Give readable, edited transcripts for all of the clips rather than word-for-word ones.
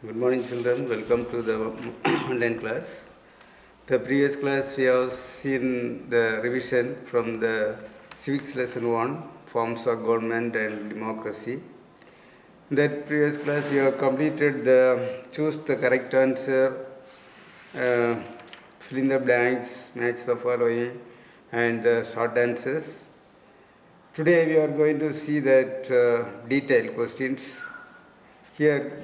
Good morning, children. Welcome to the online class. The previous class we have seen the revision from the civics lesson 1, forms of government and democracy. In that previous class we have completed the choose the correct answer, fill in the blanks, match the following, and the short answers. Today we are going to see that detailed questions. Here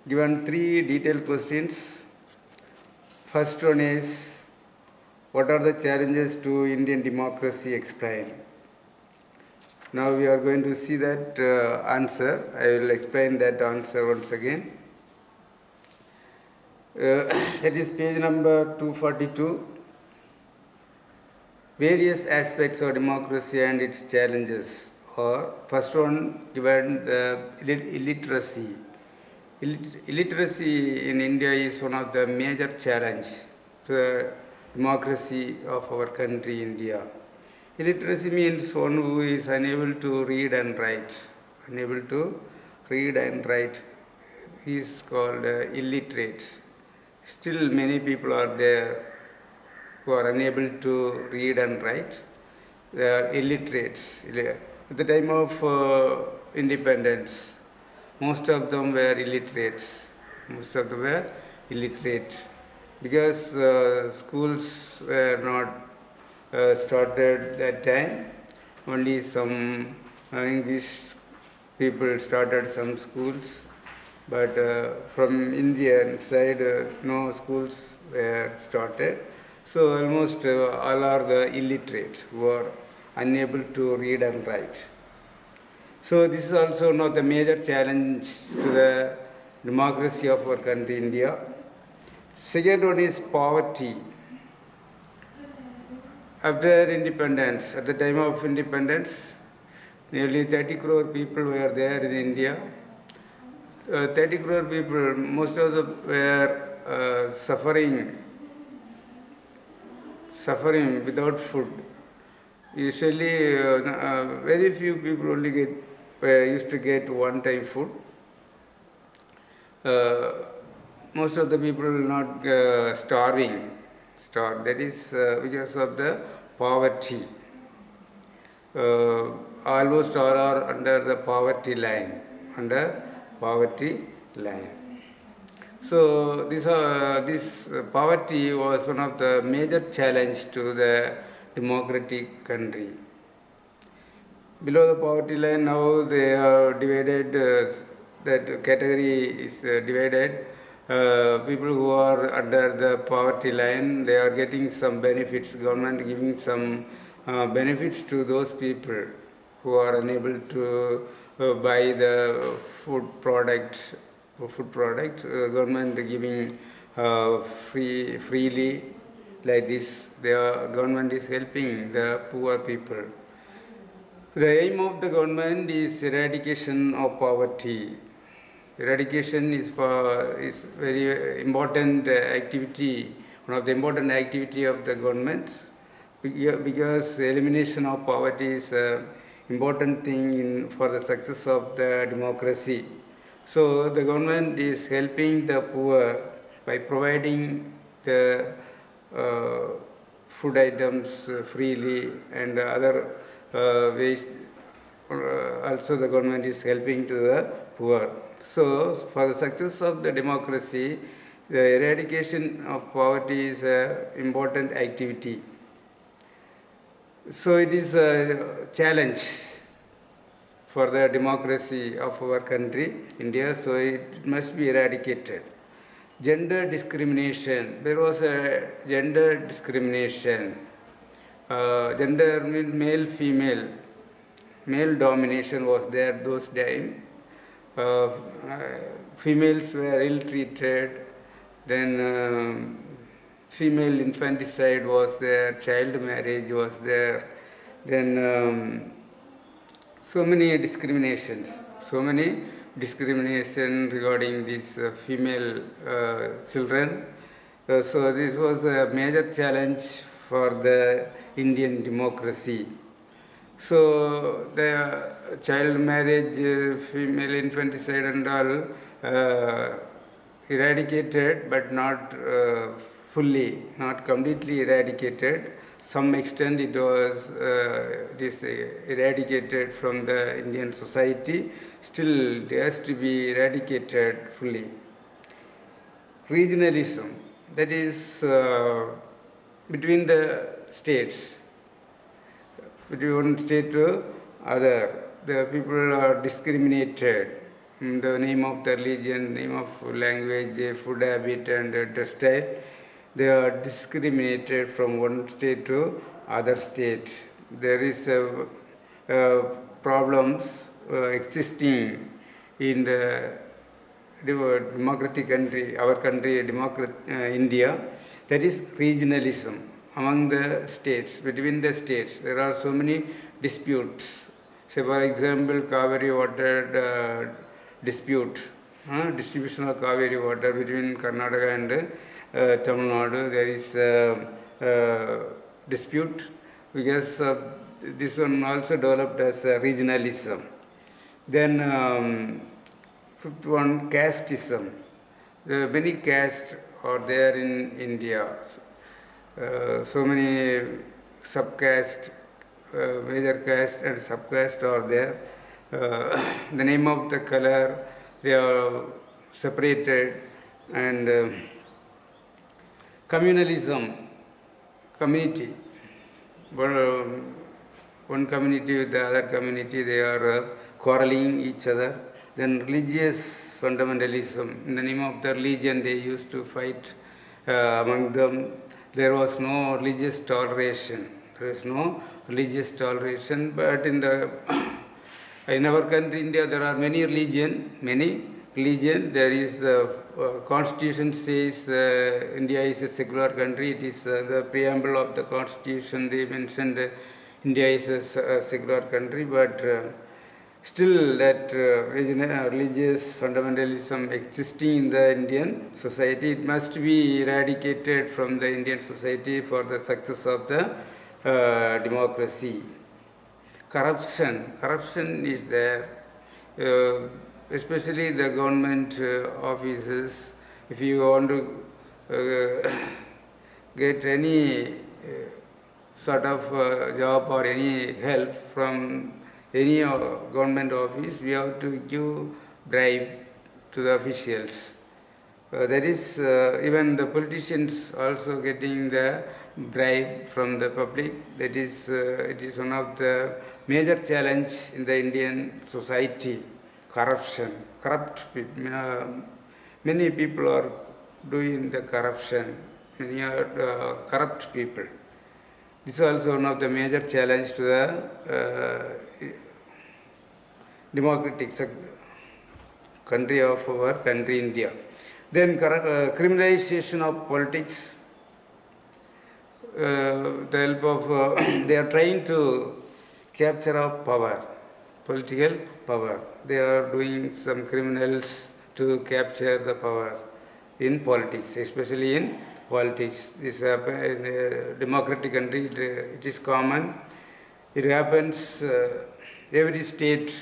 given 3 detailed questions. First one is, what are the challenges to Indian democracy? Explain. Now we are going to see that answer. I will explain that answer once again. That is page number 242. Various aspects of democracy and its challenges. Or first one given illiteracy. Illiteracy in India is one of the major challenges to the democracy of our country, India. Illiteracy means one who is unable to read and write. Unable to read and write. He is called illiterate. Still many people are there who are unable to read and write. They are illiterates. At the time of independence, most of them were illiterates. Most of them were illiterate because schools were not started that time. Only some English people started some schools, but from Indian side no schools were started. So almost all are the illiterate who are unable to read and write. So this is also one of the major challenge to the democracy of our country, India. Second one is poverty. After independence, at the time of independence, nearly 30 crore people were there in India. 30 crore people, most of them were suffering without food. Usually, very few people only used to get one-time food. Most of the people not starving. That is because of the poverty. Almost all are under the poverty line. So this poverty was one of the major challenge to the democratic country. Below the poverty line, now they are divided, that category is divided. People who are under the poverty line, they are getting some benefits, government giving some benefits to those people who are unable to buy the food product, government giving freely like this. The government is helping the poor people. The aim of the government is eradication of poverty. Eradication is very important activity, one of the important activity of the government, because elimination of poverty is an important thing for the success of the democracy. So the government is helping the poor by providing the food items freely and other ways. Also the government is helping to the poor. So for the success of the democracy, the eradication of poverty is an important activity. So it is a challenge for the democracy of our country, India, so it must be eradicated. Gender discrimination. There was a gender discrimination. Gender means male, female. Male domination was there those days. Females were ill-treated. Then female infanticide was there. Child marriage was there. Then so many discriminations regarding these female children. So this was a major challenge for the Indian democracy. So the child marriage, female infanticide and all eradicated, but not fully, not completely eradicated. Some extent it is eradicated from the Indian society. Still, it has to be eradicated fully. Regionalism, that is between the states, between one state to other. The people are discriminated in the name of the religion, name of language, food habit and style. They are discriminated from one state to other state. There is problems existing in the democratic country, our country, India. That is regionalism among the states, between the states. There are so many disputes. Say, for example, Kaveri water dispute, distribution of Kaveri water between Karnataka and Tamil Nadu. There is a dispute because this one also developed as regionalism. Then fifth one, casteism. Many castes are there in India. So many subcaste, major caste and subcaste are there. The name of the color, they are separated. And communalism, community. One community with the other community, they are quarreling each other. Then religious fundamentalism, in the name of the religion they used to fight among them. There was no religious toleration. There is no religious toleration, but in our country, India, there are many religion. There is the constitution says India is a secular country. It is the preamble of the constitution. They mentioned India is a secular country, but still that religious fundamentalism existing in the Indian society, it must be eradicated from the Indian society for the success of the democracy. Corruption is there, especially the government offices. If you want to get any sort of job or any help from any government office, we have to give bribe to the officials. That is, even the politicians also getting the bribe from the public. That is, it is one of the major challenge in the Indian society. Corruption, corrupt people. Many people are doing the corruption. Many are corrupt people. This is also one of the major challenge to the democratic country of our country, India. Then criminalization of politics. The help of they are trying to capture of power, political power. They are doing some criminals to capture the power in politics, especially in politics. This happens in a democratic country. It is common. It happens. Every state,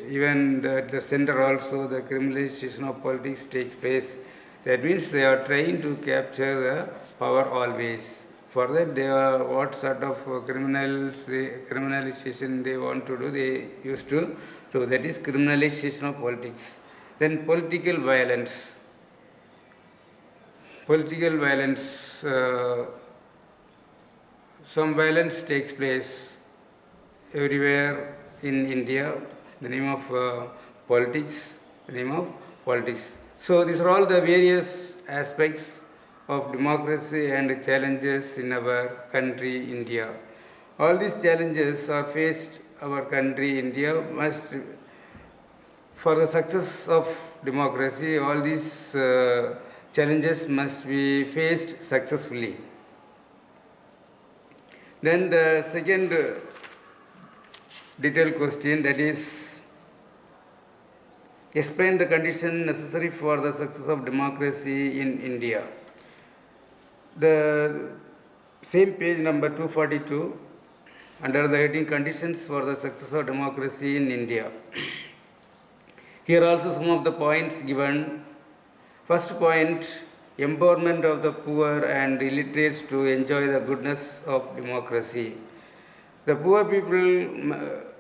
even at the center also, the criminalization of politics takes place. That means they are trying to capture the power always. For that, they are what sort of criminalization they want to do, they used to do. That is criminalization of politics. Then political violence. Some violence takes place everywhere in India, the name of politics. So these are all the various aspects of democracy and challenges in our country, India. All these challenges are faced our country, India. For the success of democracy, all these challenges must be faced successfully. Then the second detailed question, that is, explain the condition necessary for the success of democracy in India. The same page number 242, under the heading conditions for the success of democracy in India. Here also some of the points given First point, empowerment of the poor and illiterates to enjoy the goodness of democracy. The poor people,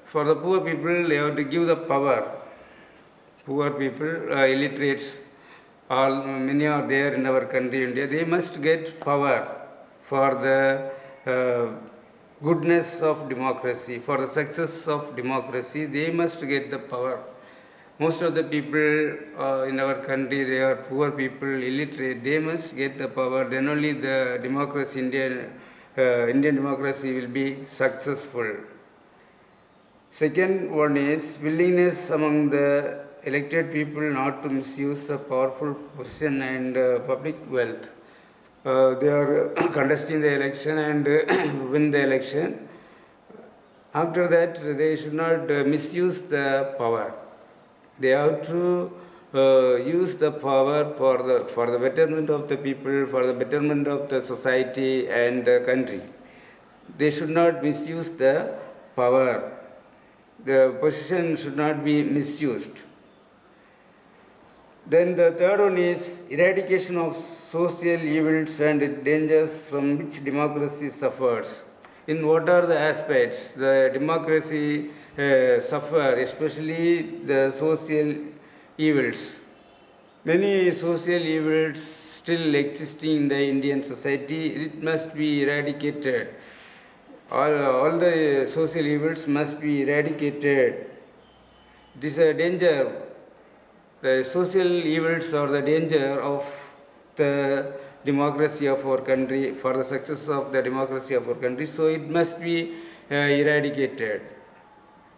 for the poor people, they have to give the power. Poor people, illiterates, many are there in our country, India. They must get power for the goodness of democracy, for the success of democracy. They must get the power. Most of the people in our country, they are poor people, illiterate. They must get the power. Then only the democracy, Indian democracy will be successful. Second one is willingness among the elected people not to misuse the powerful position and public wealth. They are contesting the election and win the election. After that, they should not misuse the power. They have to use the power for the betterment of the people, for the betterment of the society and the country. They should not misuse the power. The position should not be misused. Then the third one is eradication of social evils and dangers from which democracy suffers. In what are the aspects the democracy suffer, especially the social evils. Many social evils still existing in the Indian society. It must be eradicated. All the social evils must be eradicated. It is a danger. The social evils are the danger of the democracy of our country, for the success of the democracy of our country. So it must be eradicated.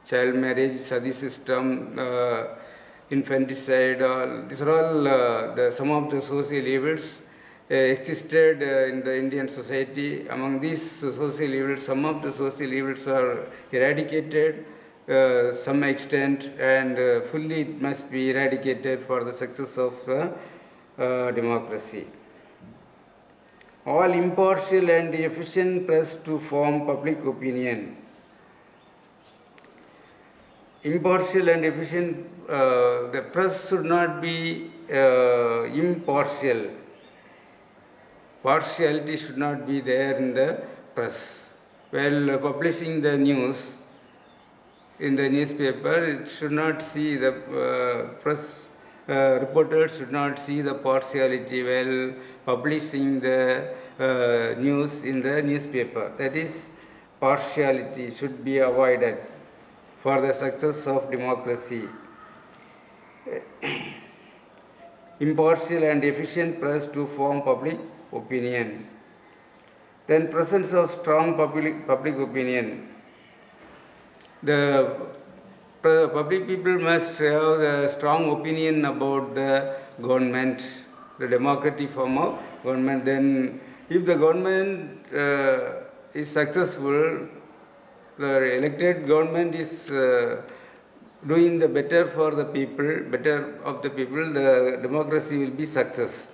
Child marriage, sati system, infanticide, these are all some of the social evils existed in the Indian society. Among these social evils, some of the social evils are eradicated some extent, and fully it must be eradicated for the success of democracy. All impartial and efficient press to form public opinion. Impartial and efficient, the press should not be impartial. Partiality should not be there in the press. While publishing the news in the newspaper, it should not see the press reporters should not see the partiality while publishing the news in the newspaper. That is, partiality should be avoided for the success of democracy. Impartial and efficient press to form public opinion. Then presence of strong public opinion. The public people must have a strong opinion about the government, the democratic form of government. Then if the government is successful, the elected government is doing the better for the people, better of the people, the democracy will be success.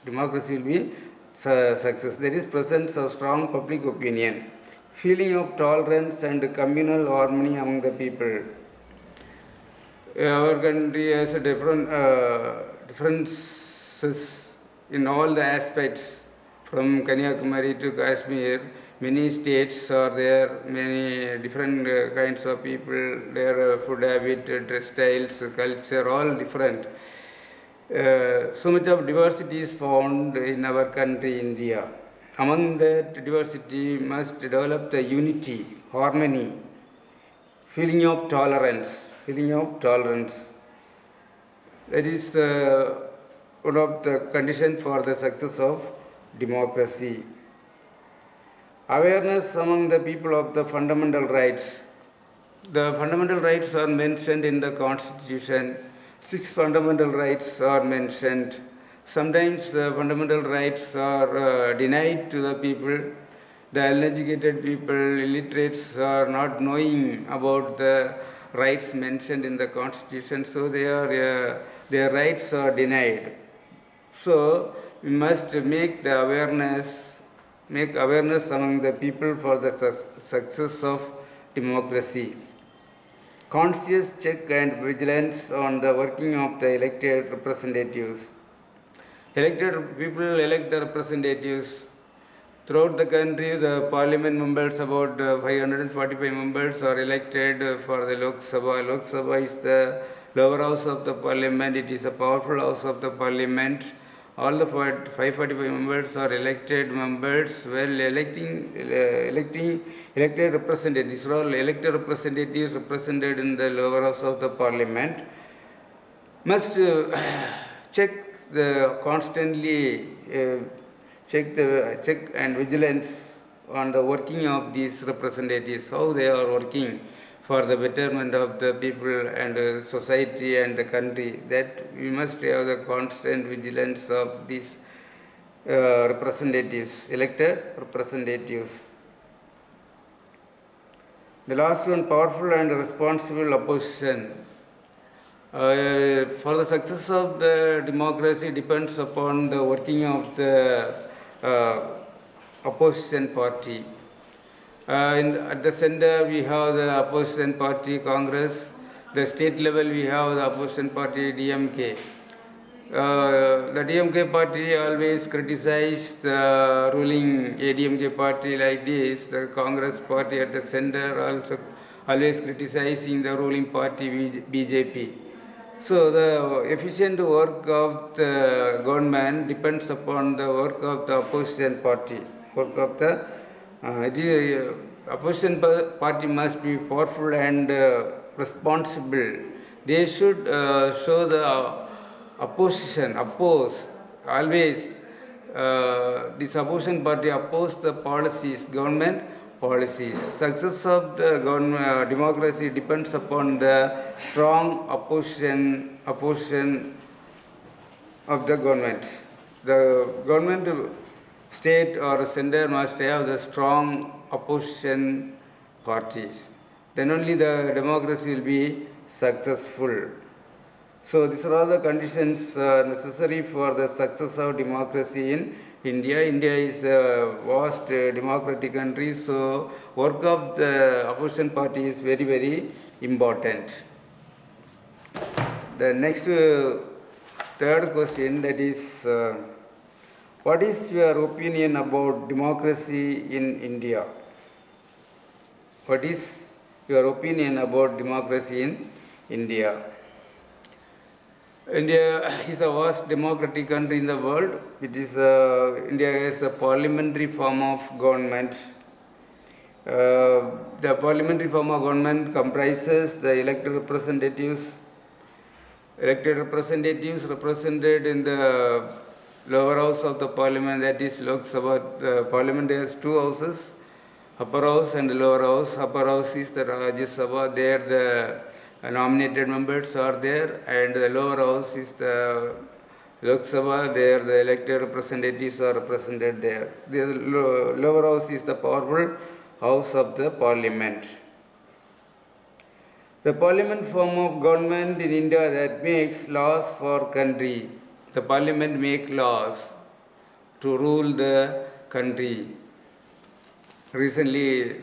Democracy will be success. There is presence of strong public opinion. Feeling of tolerance and communal harmony among the people. Our country has a differences in all the aspects, from Kanyakumari to Kashmir. Many states are there, many different kinds of people, their food habit, dress styles, culture, all different. So much of diversity is found in our country, India. Among that diversity must develop the unity, harmony, feeling of tolerance. That is one of the conditions for the success of democracy. Awareness among the people of the fundamental rights. The fundamental rights are mentioned in the Constitution. 6 fundamental rights are mentioned. Sometimes the fundamental rights are denied to the people. The uneducated people, illiterates, are not knowing about the rights mentioned in the Constitution, so their rights are denied. So we must make awareness among the people for the success of democracy. Conscious check and vigilance on the working of the elected representatives. Elected people elect the representatives. Throughout the country, the parliament members, about 545 members, are elected for the Lok Sabha. Lok Sabha is the lower house of the parliament. It is a powerful house of the parliament. All the 545 members are elected members. Well, elected representatives. These are all elected representatives represented in the lower house of the parliament. Must check the constantly. Check and vigilance on the working of these representatives, how they are working for the betterment of the people and society and the country. That we must have the constant vigilance of these representatives, elected representatives. The last one, powerful and responsible opposition. For the success of the democracy depends upon the working of the opposition party. At the center we have the opposition party Congress. The state level we have the opposition party DMK. The DMK party always criticized the ruling ADMK party like this. The Congress party at the center also always criticizing the ruling party BJP. So the efficient work of the government depends upon the work of the opposition party. Work of the opposition party must be powerful and responsible. They should show the opposition, oppose always. This opposition party oppose the policies, government policies. Success of the democracy depends upon the strong opposition of the government. The government, state or center must have the strong opposition parties. Then only the democracy will be successful. So these are all the conditions necessary for the success of democracy in India. India is a vast democratic country, so work of the opposition party is very, very important. The next third question, that is, what is your opinion about democracy in India? What is your opinion about democracy in India? India is a vast democratic country in the world. India is the parliamentary form of government. The parliamentary form of government comprises the elected representatives represented in the lower house of the parliament, that is Lok Sabha. The parliament has two houses, upper house and lower house. Upper house is the Rajya Sabha. There the nominated members are there, and the lower house is the Lok Sabha. There the elected representatives are represented there. The lower house is the powerful house of the parliament. The parliament form of government in India that makes laws for country. The parliament make laws to rule the country. Recently,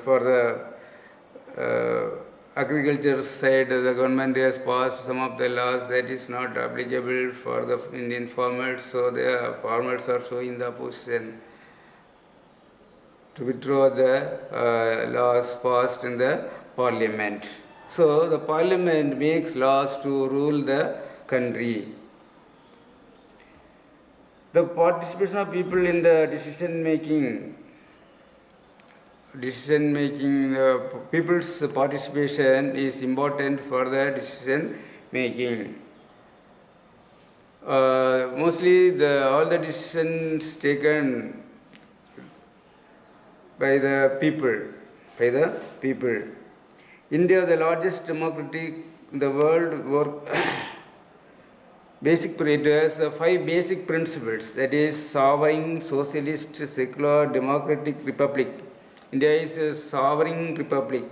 for the agriculture side, the government has passed some of the laws that is not applicable for the Indian farmers, so the farmers are showing the opposition to withdraw the laws passed in the parliament. So the parliament makes laws to rule the country. The participation of people in the decision making, people's participation is important for the decision making. Mostly all the decisions taken by the people. India, the largest democracy in the world, it has 5 basic principles, that is sovereign, socialist, secular, democratic republic. India is a sovereign republic,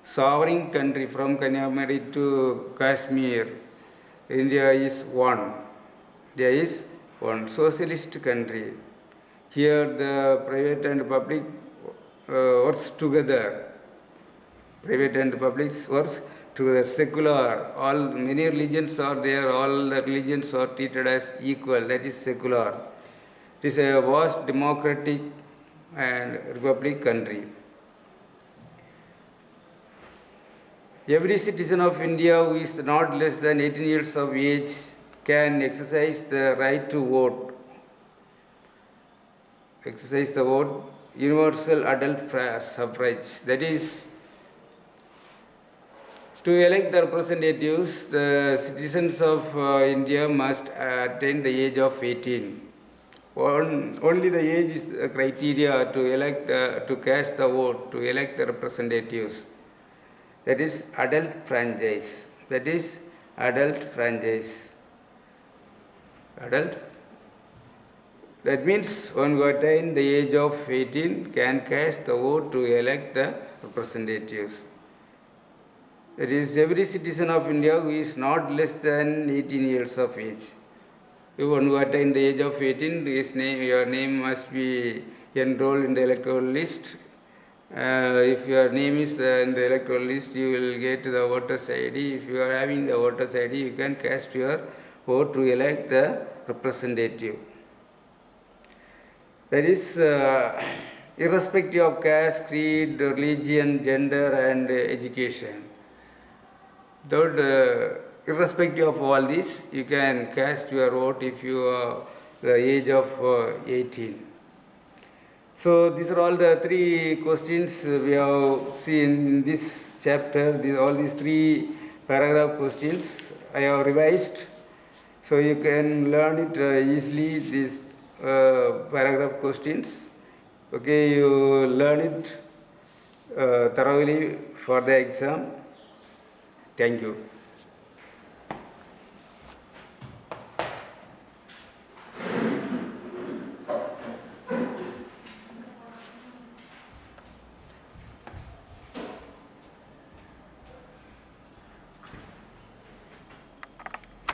sovereign country from Kanyakumari to Kashmir. India is one. India is one socialist country. Here the private and public works together. Private and public works to the secular. All many religions are there. All the religions are treated as equal. That is secular. It is a vast democratic and republic country. Every citizen of India who is not less than 18 years of age can exercise the right to vote. Exercise the vote, universal adult suffrage. That is, to elect the representatives, the citizens of India must attain the age of 18. Only the age is the criteria to elect, to cast the vote, to elect the representatives. That is adult franchise. That is adult franchise. Adult. That means one who attains the age of 18 can cast the vote to elect the representatives. That is, every citizen of India who is not less than 18 years of age. If one who attains the age of 18, your name must be enrolled in the electoral list. If your name is in the electoral list, you will get the voters ID. If you are having the voters ID, you can cast your vote to elect the representative. That is, irrespective of caste, creed, religion, gender, and education. Irrespective of all this, you can cast your vote if you are the age of 18. So these are all the three questions we have seen in this chapter. All these three paragraph questions I have revised. So you can learn it easily, these paragraph questions. Okay, you learn it thoroughly for the exam. Thank you.